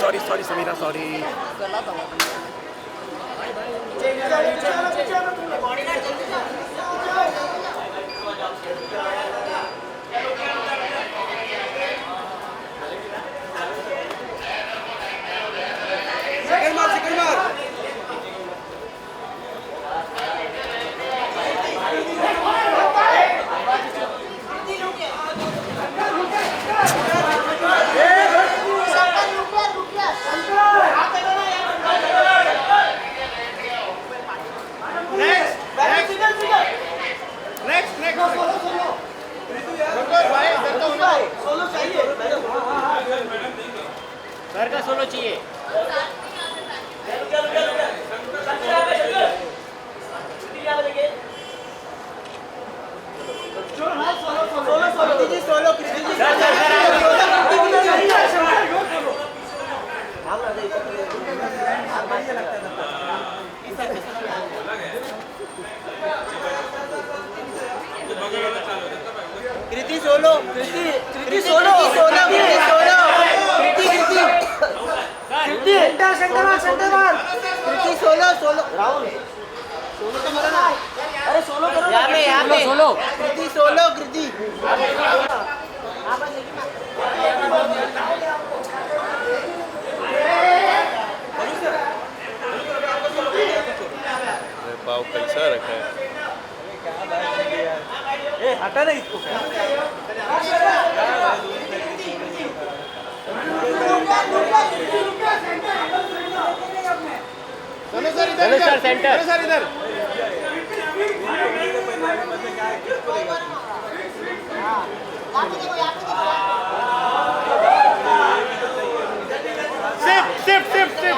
Sorry sorry Samira sorry. घर का solo चाहिए। कृति सोलो, कृति सोलो, सोलो, कृति सोलो, कृति कृति कृति सेंटर मार, कृति सोलो सोलो, राहुल सोलो तो मरा ना, अरे सोलो करो, यहाँ पे सोलो, कृति सोलो, कृति पाव कैसा रखा है? हटा नहीं इसको। सर सेंटर सर इधर सिप सिप सिप सिप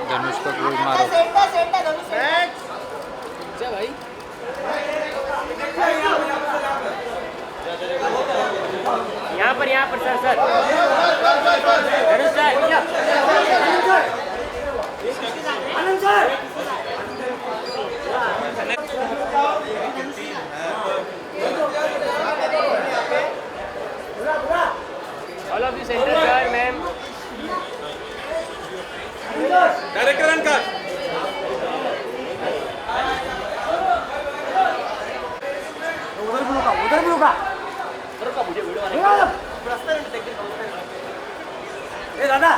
धनुष को क्लोज मारो। भाई यहाँ पर sir Dhanush all of you center sir ma'am. Director run कर। उधर भी होगा मुझे वीडियो ए दादा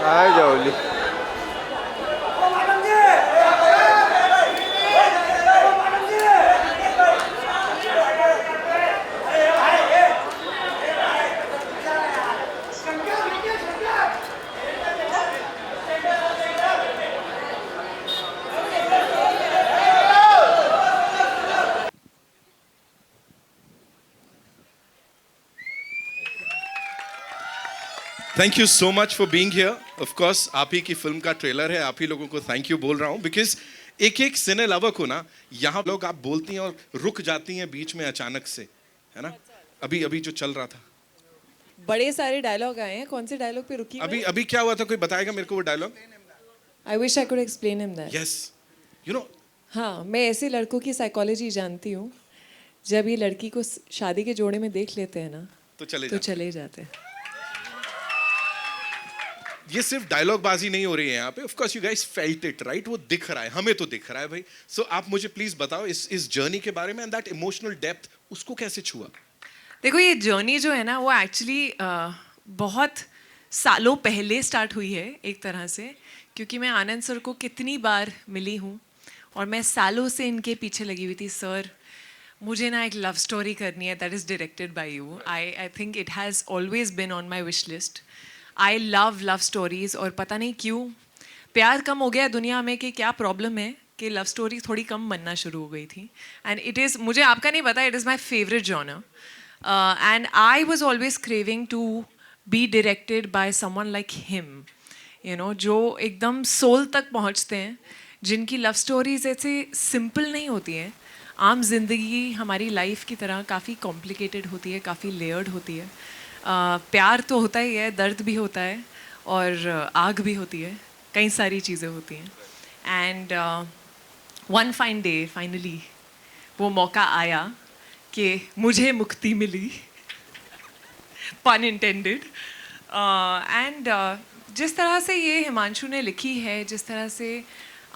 हाय जाओली। Thank you so much for being here. Of course आप ही की फिल्म का ट्रेलर है, आप ही लोगों को थैंक यू बोल रहा हूँ बिकॉज एक एक सिने लवर को ना यहाँ लोग आप बोलती हैं और रुक जाती हैं बीच में अचानक से, है ना। अभी अभी जो चल रहा था बड़े सारे डायलॉग आए हैं, कौन से डायलॉग पे रुकी? अभी अभी क्या हुआ था, कोई बताएगा मेरे को वो dialogue? I wish I could explain him that. Yes you know. हाँ, मैं ऐसे लड़कों की साइकोलॉजी जानती हूँ, जब ये लड़की को शादी के जोड़े में देख लेते हैं ना तो चले तो चले जाते हैं। ये सिर्फ डायलॉग बाजी नहीं हो रही है यहाँ पे, of course you guys felt it right, वो दिख रहा है, हमें तो दिख रहा है भाई. सो आप मुझे प्लीज बताओ इस जर्नी के बारे में, एंड दैट इमोशनल डेप्थ उसको कैसे छुआ. देखो ये जर्नी जो है ना वो एक्चुअली बहुत सालों पहले स्टार्ट हुई है एक तरह से, क्योंकि मैं आनंद सर को कितनी बार मिली हूँ और मैं सालों से इनके पीछे लगी हुई थी. सर मुझे ना एक लव स्टोरी करनी है that is directed by you. I think it has always been on my wish list. I love stories, और पता नहीं क्यों प्यार कम हो गया दुनिया में कि क्या प्रॉब्लम है कि लव स्टोरी थोड़ी कम बनना शुरू हो गई थी. एंड इट इज़, मुझे आपका नहीं पता, it is my favourite genre. And I was always craving to be directed by someone like him, you know, जो एकदम सोल तक पहुँचते हैं, जिनकी लव स्टोरीज ऐसे सिंपल नहीं होती हैं. आम जिंदगी हमारी लाइफ की तरह काफ़ी कॉम्प्लिकेटेड होती है, काफ़ी लेयर्ड होती है. प्यार तो होता ही है, दर्द भी होता है, और आग भी होती है, कई सारी चीज़ें होती हैं. And one fine day finally वो मौका आया कि मुझे मुक्ति मिली, पन इंटेंडेड. एंड जिस तरह से ये हिमांशु ने लिखी है, जिस तरह से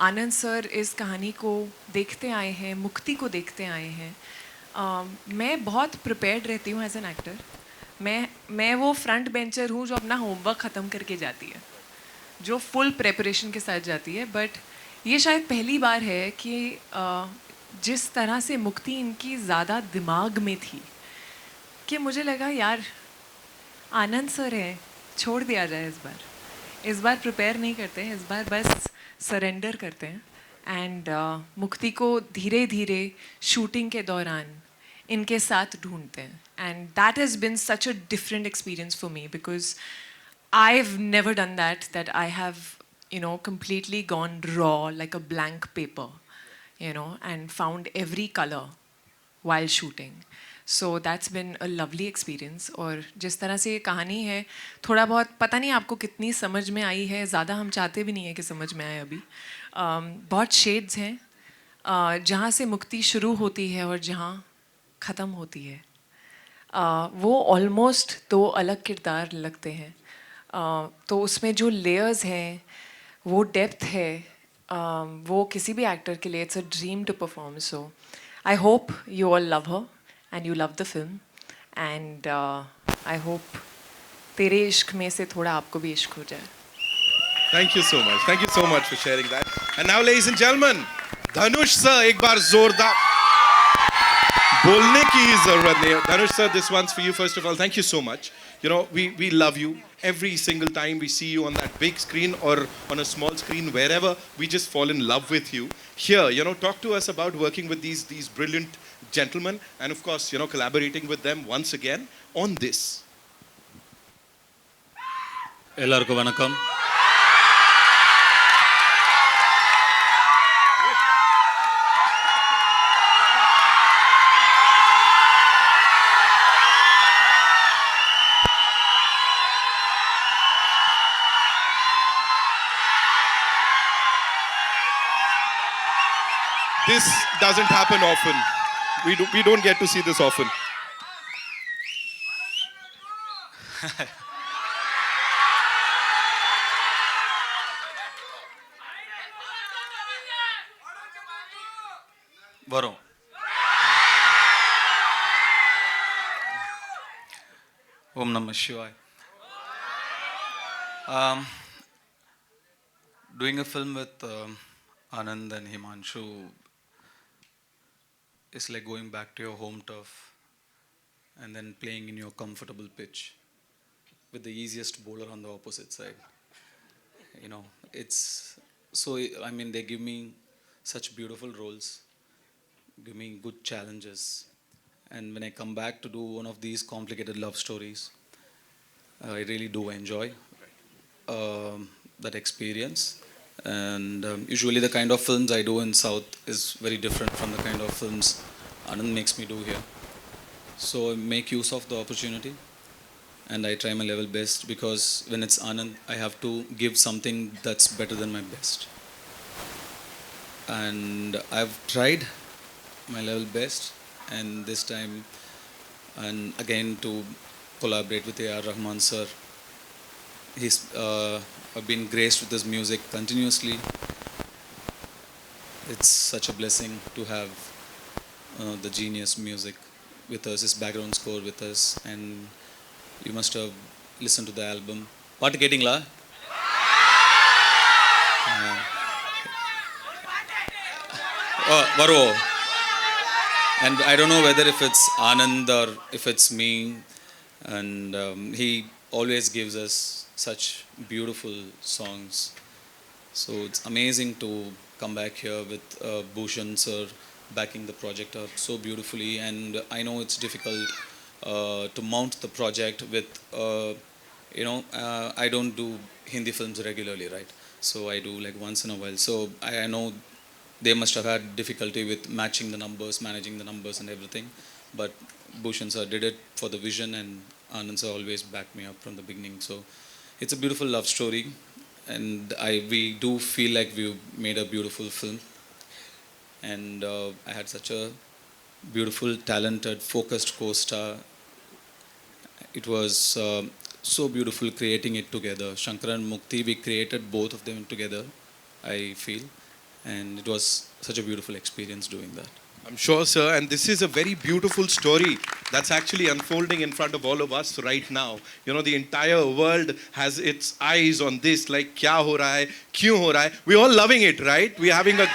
आनंद सर इस कहानी को देखते आए हैं, मुक्ति को देखते आए हैं, मैं बहुत प्रिपेयर्ड रहती हूँ एज एन एक्टर. मैं वो फ्रंट बेंचर हूँ जो अपना होमवर्क ख़त्म करके जाती है, जो फुल प्रेपरेशन के साथ जाती है. बट ये शायद पहली बार है कि जिस तरह से मुक्ति इनकी ज़्यादा दिमाग में थी कि मुझे लगा यार आनंद सर है, छोड़ दिया जाए. इस बार प्रिपेयर नहीं करते हैं, इस बार बस सरेंडर करते हैं. एंड मुक्ति को धीरे धीरे शूटिंग के दौरान इनके साथ ढूंढते हैं. And that has been such a different experience for me, because I have never done that I have, you know, completely gone raw like a blank paper, you know, and found every color while shooting. So that's been a lovely experience. और जिस तरह से ये कहानी है, थोड़ा बहुत पता नहीं आपको कितनी समझ में आई है, ज़्यादा हम चाहते भी नहीं है कि समझ में आए अभी. बहुत शेड्स हैं, जहाँ से मुक्ति शुरू होती है और जहाँ ख़त्म होती है, वो ऑलमोस्ट दो अलग किरदार लगते हैं. तो उसमें जो लेयर्स हैं, वो डेप्थ है, वो किसी भी एक्टर के लिए it's a dream to perform. So I hope you all love her and you love the film, and I hope Tere Ishk में से थोड़ा आपको भी इश्क हो जाए. Thank you so much. Thank you so much for sharing that. And now, ladies and gentlemen, Dhanush sir, एक बार जोरदार बोलने की जरूरत नहीं है. Dhanush sir, this one's for you first of all. Thank you so much. You know, we love you. Every single time we see you on that big screen or on a small screen, wherever, we just fall in love with you. Here, you know, talk to us about working with these brilliant gentlemen, and of course, you know, collaborating with them once again on this. எல்லாருக்கும் வணக்கம். This doesn't happen often. We don't get to see this often. வரும். Om Namah Shivaya. Doing a film with Anand and Himanshu is like going back to your home turf and then playing in your comfortable pitch with the easiest bowler on the opposite side. You know, it's so, I mean, they give me such beautiful roles, give me good challenges. And when I come back to do one of these complicated love stories, I really do enjoy that experience. And usually the kind of films I do in South is very different from the kind of films Anand makes me do here. So I make use of the opportunity and I try my level best, because when it's Anand, I have to give something that's better than my best. And I've tried my level best, and this time, and again to collaborate with A.R. Rahman sir I've been graced with his music continuously. It's such a blessing to have the genius music with us, his background score with us, and you must have listened to the album. What getting la? Varo. And I don't know whether if it's Anand or if it's me, and he always gives us such beautiful songs. So it's amazing to come back here with Bhushan sir backing the project up so beautifully. And I know it's difficult to mount the project with, I don't do Hindi films regularly, right? So I do like once in a while. So I know they must have had difficulty with matching the numbers, managing the numbers and everything. But Bhushan sir did it for the vision, and Anand sir always backed me up from the beginning. So it's a beautiful love story, and we do feel like we made a beautiful film. And I had such a beautiful, talented, focused co-star. It was so beautiful creating it together. Shankar and Mukti, we created both of them together, I feel. And it was such a beautiful experience doing that. I'm sure, sir, and this is a very beautiful story that's actually unfolding in front of all of us right now. You know, the entire world has its eyes on this, like, kya ho raha hai, kyun ho raha hai. We're all loving it, right? We're having a...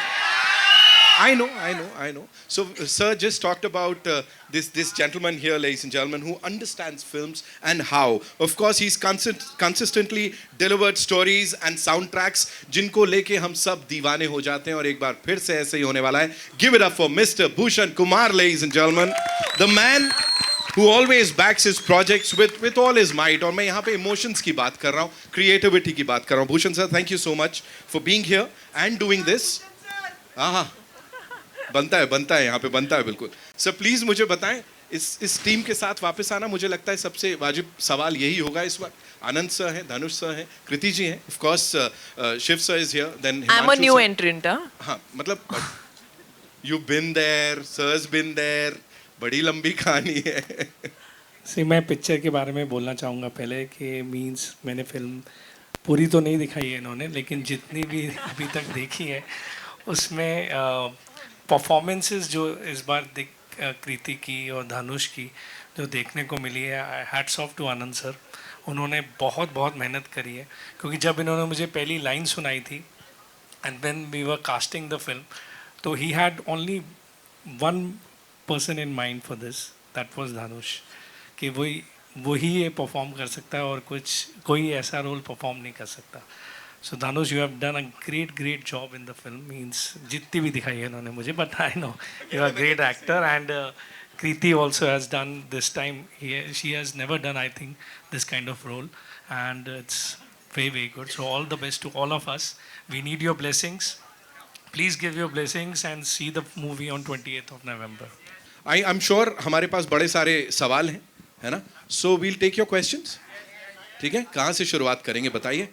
I know. So, sir just talked about this gentleman here, ladies and gentlemen, who understands films and how. Of course, he's consistently delivered stories and soundtracks जिनको लेके हम सब दीवाने हो जाते हैं और एक बार फिर से ऐसे ही होने वाला है. Give it up for Mr. Bhushan Kumar, ladies and gentlemen, the man who always backs his projects with all his might. और मैं यहाँ पे emotions की बात कर रहा हूँ, creativity की बात कर रहा हूँ. Bhushan sir, thank you so much for being here and doing this. हाँ, बनता है यहाँ पे बनता है बिल्कुल. सर प्लीज मुझे बताएं, इस टीम के साथ वापस आना मुझे लगता है सबसे वाजिब सवाल यही होगा इस वक्त. आनंद सर हैं, धनुष सर हैं, कृति जी हैं, of course Shiv sir is here, then I am a new entrant. हाँ, मतलब you been there, sir's been there, बड़ी लंबी कहानी है. सी मैं पिक्चर के बारे में बोलना चाहूँगा पहले कि मींस मैंने फिल्म पूरी तो नहीं दिखाई है इन्होंने, लेकिन जितनी भी अभी तक देखी है उसमें परफॉर्मेंसेस जो इस बार कृति की और धनुष की जो देखने को मिली है, hats off to Anand sir. उन्होंने बहुत मेहनत करी है, क्योंकि जब इन्होंने मुझे पहली लाइन सुनाई थी and when we were casting the film, तो he had only one person in mind for this, that was Dhanush, कि वही ये परफॉर्म कर सकता है और कोई ऐसा रोल परफॉर्म नहीं कर सकता. So Dhanush, you have done a great job in the film. Means जितनी भी दिखाई है इन्होंने मुझे, but I know you are a great actor, and Kriti also has done this time. She has never done, I think, this kind of role, and it's very good. So all the best to all of us. We need your blessings. Please give your blessings and see the movie on 28th of November. I'm sure हमारे पास बड़े सारे सवाल हैं, है ना? So we'll take your questions. ठीक है, कहाँ से शुरुआत करेंगे बताइए.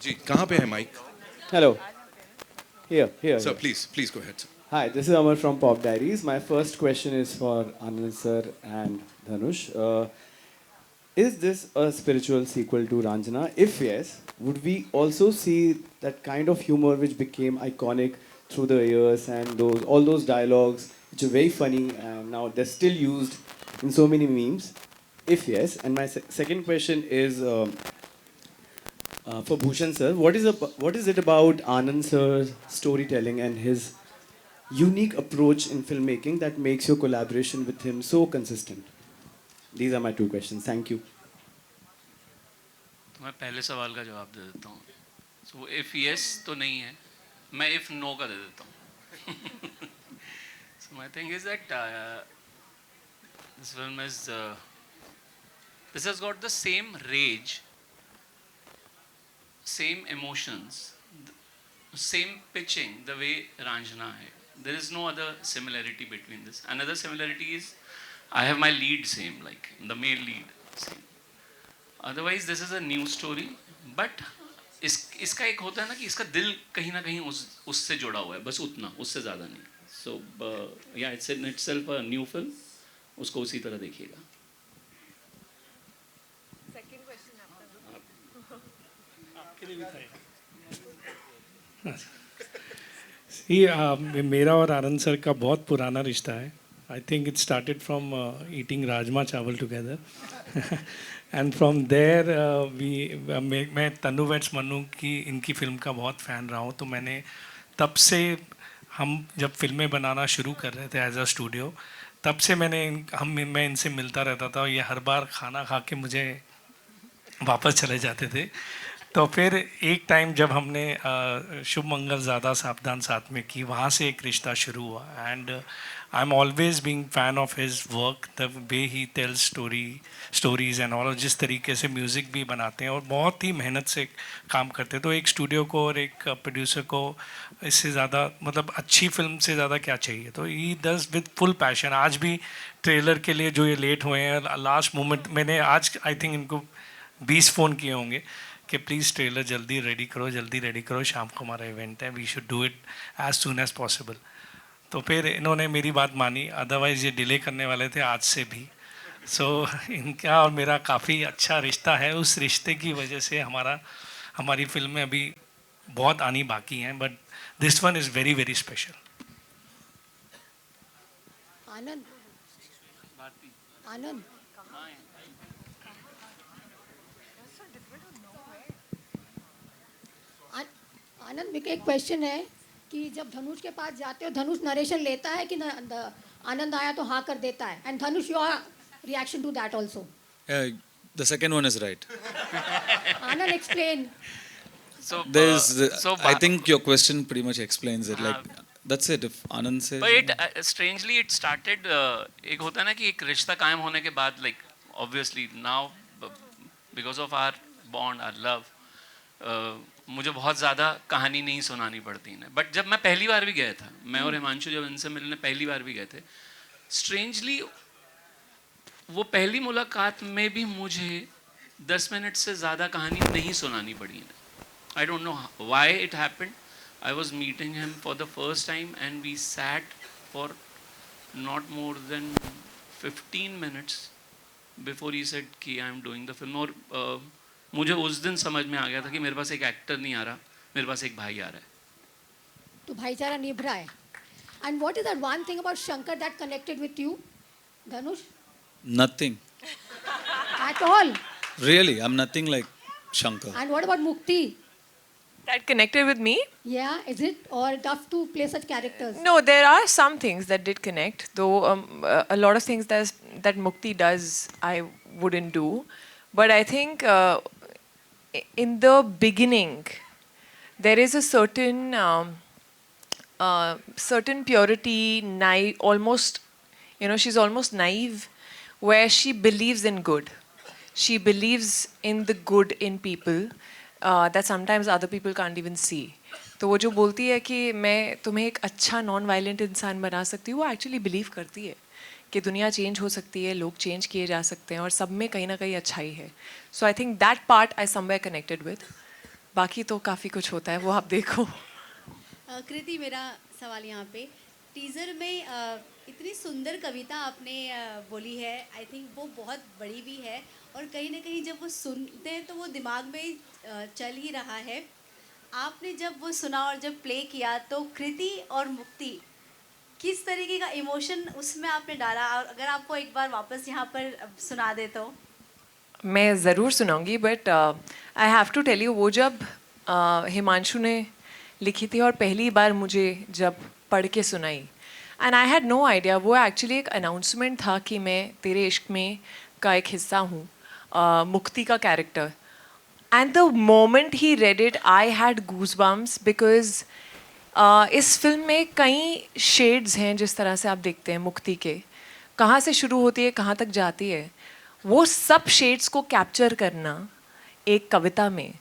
जी, कहाँ पे है mic? Hello. Here. Sir, please go ahead, sir. Hi, this is Amar from Pop Diaries. My first question is for Anand sir and Dhanush. Is this a spiritual sequel to Ranjana? If yes, would we also see that kind of humor which became iconic through the years, and all those dialogues which are very funny and now they're still used in so many memes? If yes, and my second question is for Bhushan sir, what is it about Anand sir's storytelling and his unique approach in filmmaking that makes your collaboration with him so consistent? These are my two questions. Thank you. तो मैं पहले सवाल का जवाब दे देता हूँ. So if yes तो नहीं है, मैं if no का दे देता हूँ. So my thing is that this film is this has got the same rage, same emotions, same pitching the way Ranjana hai. There is no other similarity between this. Another similarity is I have my lead same, like the male lead same. Otherwise this is a new story, but इसका एक होता है ना कि इसका दिल कहीं ना कहीं उससे जुड़ा हुआ है, बस उतना, उससे ज़्यादा नहीं. So yeah, it's in itself a new film उसको उसी तरह देखिएगा. मेरा और आनंद सर का बहुत पुराना रिश्ता है. I think it started from eating rajma चावल टुगेदर एंड फ्रॉम देयर मैं तन्नू वेड्स मन्नू की इनकी फिल्म का बहुत फ़ैन रहा हूँ. तो मैंने तब से, हम जब फिल्में बनाना शुरू कर रहे थे एज अ स्टूडियो, तब से मैं इनसे मिलता रहता था. और ये हर बार खाना खा के मुझे वापस चले जाते थे. तो फिर एक टाइम जब हमने शुभ मंगल ज़्यादा सावधान साथ में की, वहाँ से एक रिश्ता शुरू हुआ. And I am always being fan of his work, the way he tells stories and all, जिस तरीके से म्यूज़िक भी बनाते हैं और बहुत ही मेहनत से काम करते हैं. तो एक स्टूडियो को और एक प्रोड्यूसर को इससे ज़्यादा, मतलब अच्छी फिल्म से ज़्यादा क्या चाहिए. तो he does with full passion. आज भी ट्रेलर के लिए जो ये लेट हुए हैं, लास्ट मोमेंट मैंने आज आई थिंक इनको 20 फ़ोन किए होंगे कि प्लीज़ ट्रेलर जल्दी रेडी करो, शाम को हमारा इवेंट है, we should do it as soon as possible. तो फिर इन्होंने मेरी बात मानी, अदरवाइज़ ये डिले करने वाले थे आज से भी. सो इनका और मेरा काफ़ी अच्छा रिश्ता है. उस रिश्ते की वजह से हमारी फिल्में अभी बहुत आनी बाकी हैं, but this one is very very special. आनंद आनंद आनंद, मेरे को एक क्वेश्चन है कि जब धनुष के पास जाते हो, धनुष नरेशन लेता है कि आनंद आया तो हाँ कर देता है? And Dhanush, your reaction to that also. The second one is right. Anand, explain. So, I think your question pretty much explains it. Like, that's it. If Anand says. But strangely it started. एक होता है ना कि एक रिश्ता कायम होने के बाद, like obviously now because of our bond, our love, मुझे बहुत ज़्यादा कहानी नहीं सुनानी पड़ती है. बट जब मैं पहली बार भी गया था, मैं और हिमांशु जब इनसे मिलने पहली बार भी गए थे, स्ट्रेंजली वो पहली मुलाकात में भी मुझे 10 मिनट से ज़्यादा कहानी नहीं सुनानी पड़ी है. I don't know why it happened. I was meeting him for the first time and we sat for not more than 15 minutes before he said कि I am doing the film. और मुझे उस दिन समझ में आ गया था कि मेरे पास एक एक्टर नहीं आ रहा, मेरे पास एक भाई आ रहा है. तो भाईचारा निभ रहा है. And what is that one thing about Shankar that connected with you, Dhanush? Nothing. At all? Really, I'm nothing like Shankar. And what about Mukti? That connected with me? Yeah, is it or tough to play such characters? No, there are some things that did connect, though a lot of things that Mukti does I wouldn't do. But I think in the beginning there is a certain purity, almost, she's almost naive, where she believes in good. She believes in the good in people that sometimes other people can't even see. तो वो जो बोलती है कि मैं तुम्हें एक अच्छा नॉन वायलेंट इंसान बना सकती हूँ, वो एक्चुअली बिलीव करती है कि दुनिया चेंज हो सकती है, लोग चेंज किए जा सकते हैं और सब में कहीं ना कहीं अच्छाई है. So I think that part I somewhere connected with. बाकी तो काफ़ी कुछ होता है, वो आप देखो. कृति, मेरा सवाल यहाँ पे, टीज़र में इतनी सुंदर कविता आपने बोली है, आई थिंक वो बहुत बड़ी भी है और कहीं ना कहीं जब वो सुनते हैं तो वो दिमाग में चल ही रहा है. आपने जब वो सुना और जब प्ले किया तो कृति और मुक्ति, किस तरीके का इमोशन उसमें आपने डाला? और अगर आपको एक बार वापस यहाँ पर सुना दे तो. मैं ज़रूर सुनाऊंगी, but I have to tell you, वो जब हिमांशु ने लिखी थी और पहली बार मुझे जब पढ़ के सुनाई, and I had no idea, वो एक्चुअली एक अनाउंसमेंट था कि मैं तेरे इश्क में का एक हिस्सा हूँ, मुक्ति का character. And the moment he read it, I had goosebumps, because इस फिल्म में कई शेड्स हैं जिस तरह से आप देखते हैं मुक्ति के, कहाँ से शुरू होती है कहाँ तक जाती है, वो सब शेड्स को कैप्चर करना एक कविता में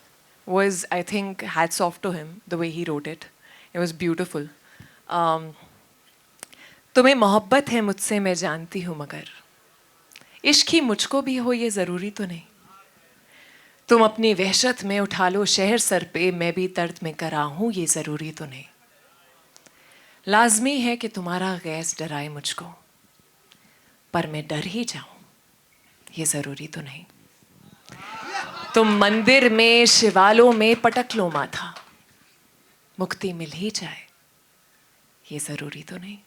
was, I think, hats off to him, the way he wrote it. It was beautiful. तुम्हें मोहब्बत है मुझसे मैं जानती हूँ, मगर इश्क ही मुझको भी हो ये ज़रूरी तो नहीं. तुम अपनी वहशत में उठा लो शहर सर पे, मैं भी दर्द में करा हूँ ये ज़रूरी तो नहीं. लाजमी है कि तुम्हारा गैस डराए मुझको, पर मैं डर ही जाऊं ये ज़रूरी तो नहीं। तुम मंदिर में शिवालों में पटक लो माथा, मुक्ति मिल ही जाए ये ज़रूरी तो नहीं।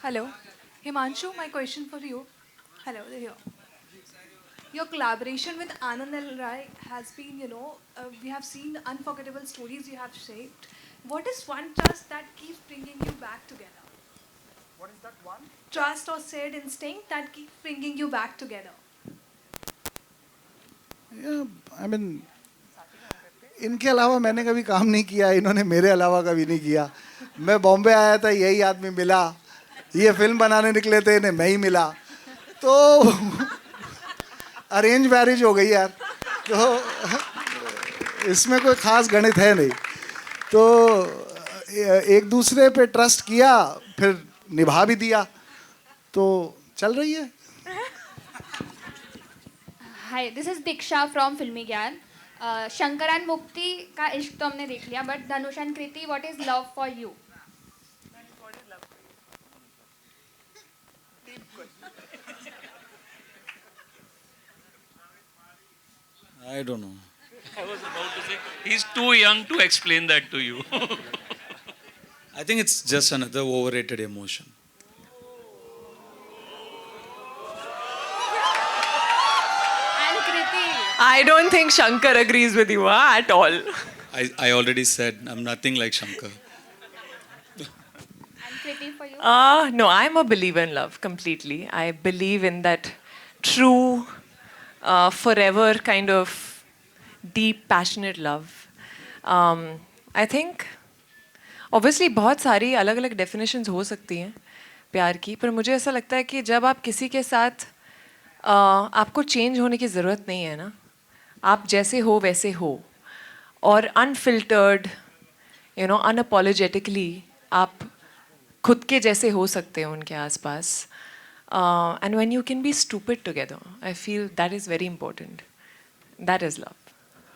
Hello, Himanshu, my question for you. Hello, here. Your collaboration with Anand L. Rai has been, we have seen the unforgettable stories you have shaped. What is one trust that keeps bringing you back together? What is that one? Trust or shared instinct that keeps bringing you back together. I mean, इनके अलावा मैंने कभी काम नहीं किया, इन्होंने मेरे अलावा कभी नहीं किया। मैं बॉम्बे आया था, यही आदमी मिला, ये फिल्म बनाने निकले थे, इन्हें मैं ही मिला, तो अरेंज मैरिज हो गई यार। तो इसमें कोई ख़ास गणित है नहीं, तो एक दूसरे पे ट्रस्ट किया, फिर निभा भी दिया, तो चल रही है। हाय, दिस इज दीक्षा फ्रॉम फिल्मी ज्ञान। शंकर एंड मुक्ति का इश्क तो हमने देख लिया, but Dhanush and Kriti, what is love for you? I don't know. I was about to say, he's too young to explain that to you. I think it's just another overrated emotion. And Kriti. I don't think Shankar agrees with you at all. I already said I'm nothing like Shankar. And Kriti for you? No, I'm a believer in love completely. I believe in that true, forever kind of deep, passionate love. I think, obviously, बहुत सारी अलग अलग definitions हो सकती हैं प्यार की, पर मुझे ऐसा लगता है कि जब आप किसी के साथ आपको चेंज होने की ज़रूरत नहीं है ना, आप जैसे हो वैसे हो, और अनफिल्टर्ड अनअपोलोजेटिकली आप खुद के जैसे हो सकते हो उनके आसपास, and when you can be stupid together, I feel that is very important. That is love.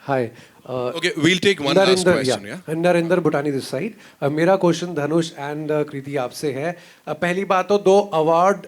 Hi. Okay, we'll take one last question. Yeah. Narendra Bhutani this side. मेरा क्वेश्चन धनुष एंड कृति आपसे है. पहली बात तो 2 award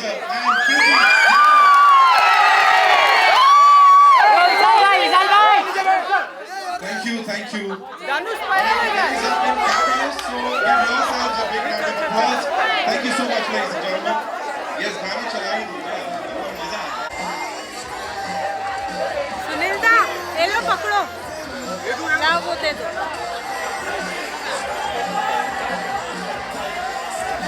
sir. And Kirti. Thank you, thank you. Dhanush पहले में गया Ladies have been fabulous, so give yourselves a big round of applause. Thank you so much, ladies and gentlemen. Yes, गाना चला ही दीजिए, बहुत मजा आया। सुनील दा ये लो पकड़ो क्या वो दे दो